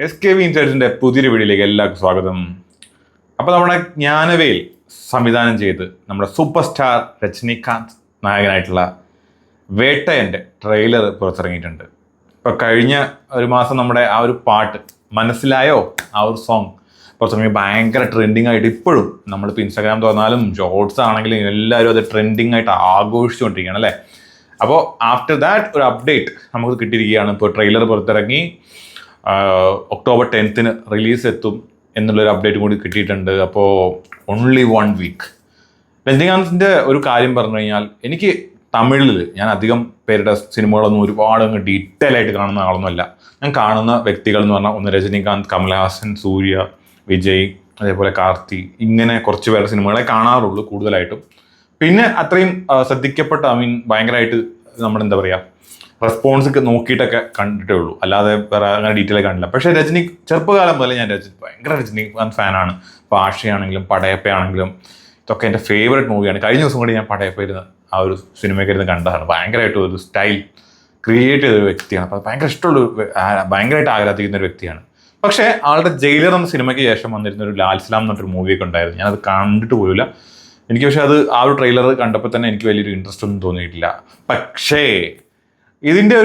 SKV ഇൻസൈറ്റ്സിന്റെ പുതിയൊരു വീഡിയോയിലേക്ക് എല്ലാവർക്കും സ്വാഗതം. അപ്പോൾ നമ്മുടെ ജ്ഞാനവേൽ സംവിധാനം ചെയ്ത് നമ്മുടെ സൂപ്പർ സ്റ്റാർ രജനികാന്ത് നായകനായിട്ടുള്ള വേട്ടയൻ്റെ ട്രെയിലർ പുറത്തിറങ്ങിയിട്ടുണ്ട്. ഇപ്പോൾ കഴിഞ്ഞ ഒരു മാസം നമ്മുടെ ആ ഒരു പാട്ട് മനസ്സിലായോ, ആ ഒരു സോങ് പുറത്തിറങ്ങി ഭയങ്കര ട്രെൻഡിങ് ആയിട്ട് ഇപ്പോഴും നമ്മളിപ്പോൾ ഇൻസ്റ്റാഗ്രാം തുറന്നാലും ഷോർട്സ് ആണെങ്കിലും എല്ലാവരും അത് ട്രെൻഡിങ് ആയിട്ട് ആഘോഷിച്ചുകൊണ്ടിരിക്കുകയാണ് അല്ലേ. അപ്പോൾ ആഫ്റ്റർ ദാറ്റ് ഒരു അപ്ഡേറ്റ് നമുക്ക് കിട്ടിയിരിക്കുകയാണ്. ഇപ്പോൾ ട്രെയിലർ പുറത്തിറങ്ങി ഒക്ടോബർ 10 റിലീസ് എത്തും എന്നുള്ളൊരു അപ്ഡേറ്റ് കൂടി കിട്ടിയിട്ടുണ്ട്. അപ്പോൾ ഓൺലി 1 വീക്ക്. രജനീകാന്തിൻ്റെ ഒരു കാര്യം പറഞ്ഞു കഴിഞ്ഞാൽ, എനിക്ക് തമിഴിൽ ഞാൻ അധികം പേരുടെ സിനിമകളൊന്നും ഒരുപാട് അങ്ങ് ഡീറ്റെയിൽ ആയിട്ട് കാണുന്ന ആളൊന്നുമല്ല. ഞാൻ കാണുന്ന വ്യക്തികൾ എന്ന് പറഞ്ഞാൽ ഒന്ന് രജനീകാന്ത്, കമലഹാസൻ, സൂര്യ, വിജയ്, അതേപോലെ കാർത്തി, ഇങ്ങനെ കുറച്ച് പേരുടെ സിനിമകളെ കാണാറുള്ളൂ കൂടുതലായിട്ടും. പിന്നെ അത്രയും ശ്രദ്ധിക്കപ്പെട്ട ഭയങ്കരമായിട്ട് നമ്മുടെ എന്താ പറയുക റെസ്പോൺസ് നോക്കിയിട്ടൊക്കെ കണ്ടിട്ടേ ഉള്ളൂ, അല്ലാതെ വേറെ അങ്ങനെ ഡീറ്റെയിൽ കണ്ടില്ല. പക്ഷേ ചെറുപ്പകാലം മുതലേ ഞാൻ ഭയങ്കര രജനീകാന്ത് ഫാനാണ്. ഇപ്പോൾ ആഷയാണെങ്കിലും പടയപ്പയാണെങ്കിലും ഇതൊക്കെ എൻ്റെ ഫേവറേറ്റ് മൂവിയാണ്. കഴിഞ്ഞ ദിവസം കൂടി ഞാൻ പടയപ്പ ഇരുന്ന് ആ ഒരു സിനിമയൊക്കെ ഇരുന്ന് കണ്ടതാണ്. ഭയങ്കരമായിട്ട് ഒരു സ്റ്റൈൽ ക്രിയേറ്റ് ചെയ്തൊരു വ്യക്തിയാണ്. അപ്പോൾ ഭയങ്കരമായിട്ട് ആരാധിക്കുന്ന ഒരു വ്യക്തിയാണ്. പക്ഷേ ആളുടെ ജയിലർ എന്ന സിനിമയ്ക്ക് ശേഷം വന്നിരുന്ന ഒരു ലാൽ സലാം എന്ന് പറഞ്ഞൊരു മൂവിയൊക്കെ ഉണ്ടായിരുന്നു. ഞാനത് കണ്ടിട്ട് പോലില്ല. എനിക്ക് പക്ഷേ ആ ഒരു ട്രെയിലർ കണ്ടപ്പോൾ തന്നെ എനിക്ക് വലിയൊരു ഇൻട്രസ്റ്റ് ഒന്നും തോന്നിയിട്ടില്ല. പക്ഷേ ഇതിൻ്റെ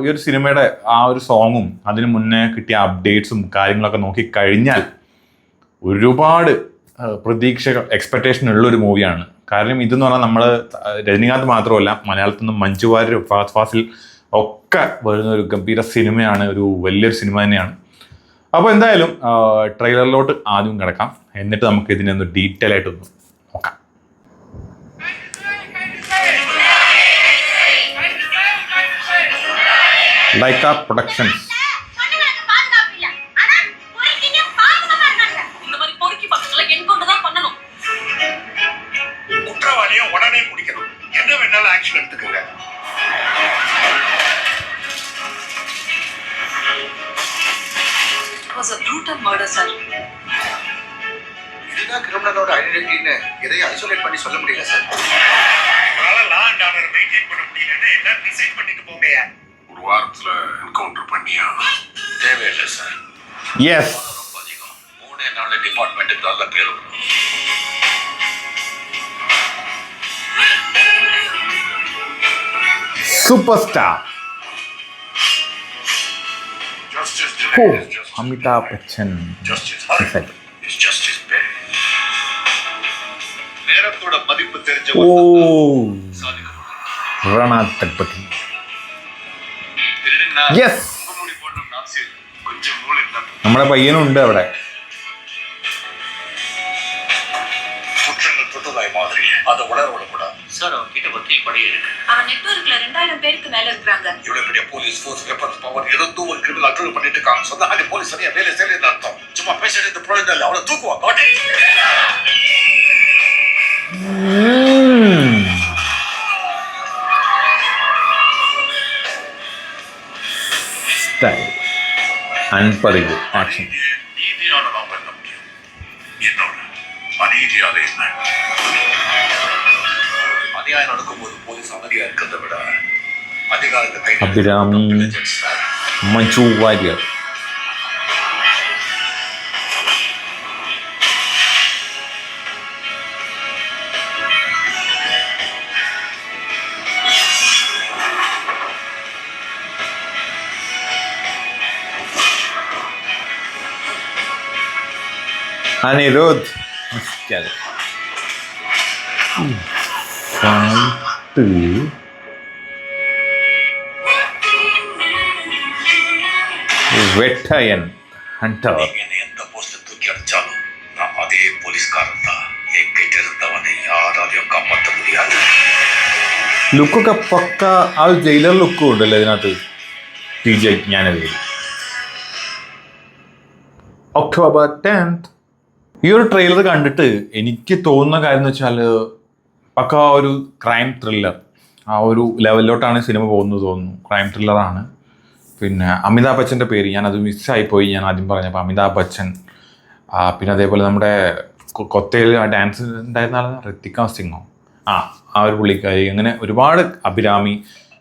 ഈ ഒരു സിനിമയുടെ ആ ഒരു സോങ്ങും അതിന് മുന്നേ കിട്ടിയ അപ്ഡേറ്റ്സും കാര്യങ്ങളൊക്കെ നോക്കിക്കഴിഞ്ഞാൽ ഒരുപാട് പ്രതീക്ഷകൾ എക്സ്പെക്റ്റേഷൻ ഉള്ളൊരു മൂവിയാണ്. കാരണം ഇതെന്ന് പറഞ്ഞാൽ നമ്മൾ രജനീകാന്ത് മാത്രമല്ല, മലയാളത്തിൽ നിന്നും മഞ്ജു വാര്യർ, ഫഹദ് ഫാസിൽ ഒക്കെ വരുന്ന ഒരു ഗംഭീര സിനിമയാണ്, ഒരു വലിയൊരു സിനിമ തന്നെയാണ്. അപ്പോൾ എന്തായാലും ട്രെയിലറിലോട്ട് ആദ്യം കിടക്കാം, എന്നിട്ട് നമുക്ക് ഇതിനെ ഒന്ന് ഡീറ്റെയിൽ ആയിട്ടൊന്ന് നോക്കാം. ലൈക്ക പ്രൊഡക്ഷൻസ്. குற்றவாளியை உடனே பிடிக்கணும். என்ன வேணாலும் ஆக்ஷன் எடுத்துக்கோங்க. It was a brutal murder, sir. இதுதான் கிரிமினலோட ஐடென்டிட்டின்னு எதையும் ஐசோலேட் பண்ணி சொல்ல முடியல சார். உங்களால லா அண்ட் ஆர்டர் மெயின்டைன் பண்ண முடியலன்னு எல்லாம் டிசைட் பண்ணிட்டு போங்கயா. ஒரு வாரத்துல என்கவுண்டர் பண்ணியா? தேவையில்லை சார். எஸ். ரொம்ப அதிகம். 3 நாள்ல டிபார்ட்மெண்ட்டுக்கு நல்ல பேர் வரும். Super star Justice Amitabh Bachchan. நேரத்தோட மதிப்பு தெரிஞ்ச ഓ റാണാ തഗ്പതി. യെസ്, നമ്മുടെ പയ്യനുണ്ട് അവിടെ. குற்றங்கள் தொட்டதாய் மாதிரி அதை உணர விடக்கூடாது சார். அவன் கிட்ட பத்தி படி இருக்கு. அவன் நெட்வொர்க்ல 2000 பேருக்கு மேல இருக்காங்க. இவ்வளவு பெரிய போலீஸ் ஃபோர்ஸ் வெப்பன்ஸ் பவர் இருந்தும் ஒரு கிரிமினல் அட்ரோல் பண்ணிட்டு இருக்காங்க. சொன்னா அந்த போலீஸ் சரியா வேலை செய்யலன்னு அர்த்தம். சும்மா பேசிட்டு இந்த ப்ராப்ளம் இல்ல, அவனை தூக்குவாங்க. Style അൺപറിവ് action. நீதியால நான் பண்ண முடியும். என்னோட அநீதியால என்ன? அநியாயம் நடக்கும்போது போலீஸ் அமைதியா இருக்கிறத விட அதிகாரத்தை கை അഭിരാമി, മഞ്ജു വാര്യർ. അനിരുദ്ധ്. വെട്ടയൻ ഹണ്ടർ. எந்த போஸ்ட் தூக்கி அடிச்சாலும் நான் அதே போலீஸ்காரன் தான். என்கிட்ட இருந்தவனை யாராலையும் காப்பாற்ற முடியாது. ലുക്കൊക്കെ പക്ക ആ ഒരു ജയിലർ ലുക്കും ഉണ്ടല്ലോ ഇതിനകത്ത്. TJ ജ്ഞാനവേൽ. ഒക്ടോബർ 10. ഈ ഒരു ട്രെയിലർ കണ്ടിട്ട് എനിക്ക് തോന്നുന്ന കാര്യം എന്ന് വെച്ചാൽ പക്ക ഒരു ക്രൈം ത്രില്ലർ ആ ഒരു ലെവലിലോട്ടാണ് സിനിമ പോകുന്നത് തോന്നുന്നു. ക്രൈം ത്രില്ലറാണ്. പിന്നെ അമിതാഭ് ബച്ചൻ്റെ പേര് ഞാനത് മിസ്സായിപ്പോയി, ഞാൻ ആദ്യം പറഞ്ഞപ്പോൾ അമിതാഭ് ബച്ചൻ. പിന്നെ അതേപോലെ നമ്മുടെ കൊത്തയിൽ ആ ഡാൻസ് ഉണ്ടായിരുന്ന ഋത്തിക സിംഗോ, ആ ഒരു പുള്ളിക്കാരി, അങ്ങനെ ഒരുപാട് അഭിരാമി,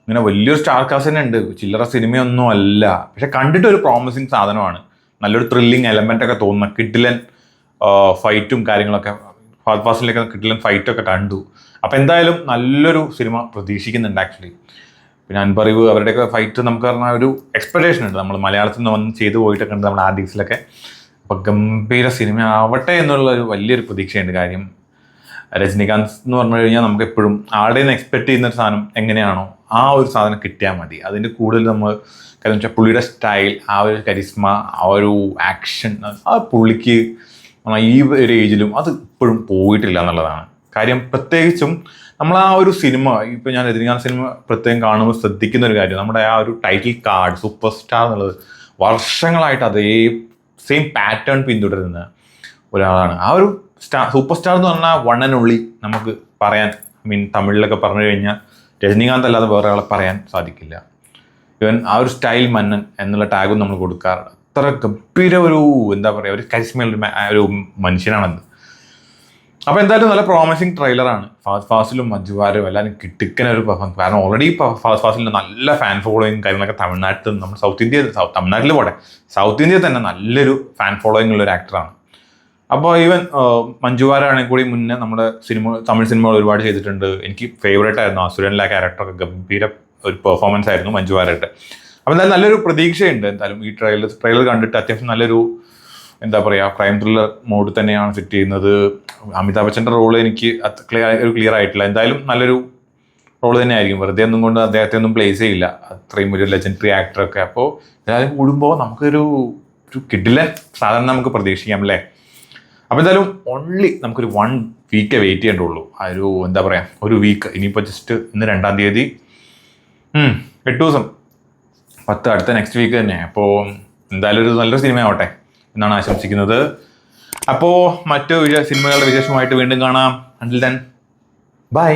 ഇങ്ങനെ വലിയൊരു സ്റ്റാർ കാസ്റ്റ് തന്നെ ഉണ്ട്, ചില്ലറ സിനിമയൊന്നും അല്ല. പക്ഷെ കണ്ടിട്ട് ഒരു പ്രോമിസിങ് സാധനമാണ്. നല്ലൊരു ത്രില്ലിങ് എലമെന്റ് ഒക്കെ തോന്നുന്ന കിഡിലൻ ഫൈറ്റും കാര്യങ്ങളൊക്കെ. ഫഹദ് ഫാസിലൊക്കെ കിഡിലൻ ഫൈറ്റൊക്കെ കണ്ടു. അപ്പം എന്തായാലും നല്ലൊരു സിനിമ പ്രതീക്ഷിക്കുന്നുണ്ട് ആക്ച്വലി. പിന്നെ അൻപറിവ് അവരുടെയൊക്കെ ഫൈറ്റ് നമുക്ക് പറഞ്ഞാൽ ഒരു എക്സ്പെക്ടേഷൻ ഉണ്ട്. നമ്മൾ മലയാളത്തിൽ നിന്ന് വന്ന് ചെയ്തു പോയിട്ടൊക്കെ ഉണ്ട് നമ്മുടെ ആർട്ടിക്സിലൊക്കെ. അപ്പം ഗംഭീര സിനിമ ആവട്ടെ എന്നുള്ളൊരു വലിയൊരു പ്രതീക്ഷയുണ്ട്. കാര്യം രജനീകാന്ത് എന്ന് പറഞ്ഞു കഴിഞ്ഞാൽ നമുക്ക് എപ്പോഴും ആളുടെ നിന്ന് എക്സ്പെക്ട് ചെയ്യുന്ന ഒരു സാധനം എങ്ങനെയാണോ ആ ഒരു സാധനം കിട്ടിയാൽ മതി. അതിൻ്റെ കൂടുതൽ നമ്മൾ കാര്യം വെച്ചാൽ പുള്ളിയുടെ സ്റ്റൈൽ, ആ ഒരു കരിസ്മ, ആ ഒരു ആക്ഷൻ, ആ പുള്ളിക്ക് ഈ ഒരു ഏജിലും അത് ഇപ്പോഴും പോയിട്ടില്ല എന്നുള്ളതാണ് കാര്യം. പ്രത്യേകിച്ചും നമ്മൾ ആ ഒരു സിനിമ, ഇപ്പോൾ ഞാൻ രജനീകാന്ത് സിനിമ പ്രത്യേകം കാണുമ്പോൾ ശ്രദ്ധിക്കുന്ന ഒരു കാര്യം, നമ്മുടെ ആ ഒരു ടൈറ്റിൽ കാർഡ് സൂപ്പർ സ്റ്റാർ എന്നുള്ളത് വർഷങ്ങളായിട്ട് അതേ സെയിം പാറ്റേൺ പിന്തുടരുന്ന ഒരാളാണ്. ആ ഒരു സൂപ്പർ സ്റ്റാർ എന്ന് പറഞ്ഞാൽ വൺ ആൻഡ് ഓൺലി നമുക്ക് പറയാൻ, തമിഴിലൊക്കെ പറഞ്ഞു കഴിഞ്ഞാൽ രജനീകാന്ത് അല്ലാതെ വേറെ ആളെ പറയാൻ സാധിക്കില്ല. ഇവൻ ആ ഒരു സ്റ്റൈൽ മന്നൻ എന്നുള്ള ടാഗും നമ്മൾ കൊടുക്കാറുണ്ട്. അത്ര ഗംഭീര ഒരു എന്താ പറയുക, ഒരു കരിസ്മയുള്ള ഒരു മനുഷ്യനാണത്. അപ്പോൾ എന്തായാലും നല്ല പ്രോമിസിങ് ട്രെയിലറാണ്. ഫഹദ് ഫാസിലും മഞ്ജു വാര്യരും എല്ലാവരും കിട്ടിക്കനൊരു പെർഫോമൻസ്. കാരണം ഓൾറെഡി ഫഹദ് ഫാസിലിൻ്റെ നല്ല ഫാൻ ഫോളോയിങ് കാര്യങ്ങളൊക്കെ തമിഴ്നാട്ടിൽ, നമ്മുടെ തമിഴ്നാട്ടിൽ പോട്ടെ, സൗത്ത് ഇന്ത്യയിൽ തന്നെ നല്ലൊരു ഫാൻ ഫോളോയിങ് ഉള്ള ഒരു ആക്ടറാണ്. അപ്പോൾ ഈവൻ മഞ്ജു വാര്യരാണെങ്കിൽ കൂടി മുന്നേ നമ്മുടെ തമിഴ് സിനിമകൾ ഒരുപാട് ചെയ്തിട്ടുണ്ട്. എനിക്ക് ഫേവറേറ്റ് ആയിരുന്നു അസുരനിലെ ക്യാരക്ടറൊക്കെ. ഗംഭീര ഒരു പെർഫോമൻസ് ആയിരുന്നു മഞ്ജു വാര്യരുടെ. അപ്പോൾ എന്തായാലും നല്ലൊരു പ്രതീക്ഷയുണ്ട്. എന്തായാലും ഈ ട്രെയിലർ കണ്ടിട്ട് അത്യാവശ്യം നല്ലൊരു എന്താ പറയുക, ക്രൈം ത്രില്ലർ മോഡ് തന്നെയാണ് സെറ്റ് ചെയ്യുന്നത്. അമിതാഭ് ബച്ചൻ്റെ റോള് എനിക്ക് ക്ലിയർ ആയിട്ടില്ല. എന്തായാലും നല്ലൊരു റോള് തന്നെ ആയിരിക്കും. വെറുതെ ഒന്നും കൊണ്ട് അദ്ദേഹത്തെ ഒന്നും പ്ലേസ് ചെയ്യില്ല, അത്രയും ഒരു ലെജൻഡറി ആക്ടറൊക്കെ. അപ്പോൾ എല്ലാവരും കൂടുമ്പോൾ നമുക്കൊരു കിഡിലൻ സാധനം നമുക്ക് പ്രതീക്ഷിക്കാം അല്ലേ. അപ്പോൾ എന്തായാലും ഓൺലി നമുക്കൊരു 1 വീക്ക് വെയിറ്റ് ചെയ്യേണ്ടുള്ളൂ. ആ ഒരു എന്താ പറയുക, ഒരു വീക്ക്. ഇനിയിപ്പോൾ ജസ്റ്റ് ഇന്ന് 2-ാം തീയതി, 8 ദിവസം, 10 അടുത്ത നെക്സ്റ്റ് വീക്ക് തന്നെ. അപ്പോൾ എന്തായാലും ഒരു നല്ലൊരു സിനിമ ആവട്ടെ എന്നാണ് ആശംസിക്കുന്നത്. അപ്പോൾ മറ്റു സിനിമകളുടെ വിശേഷമായിട്ട് വീണ്ടും കാണാം. Until then bye.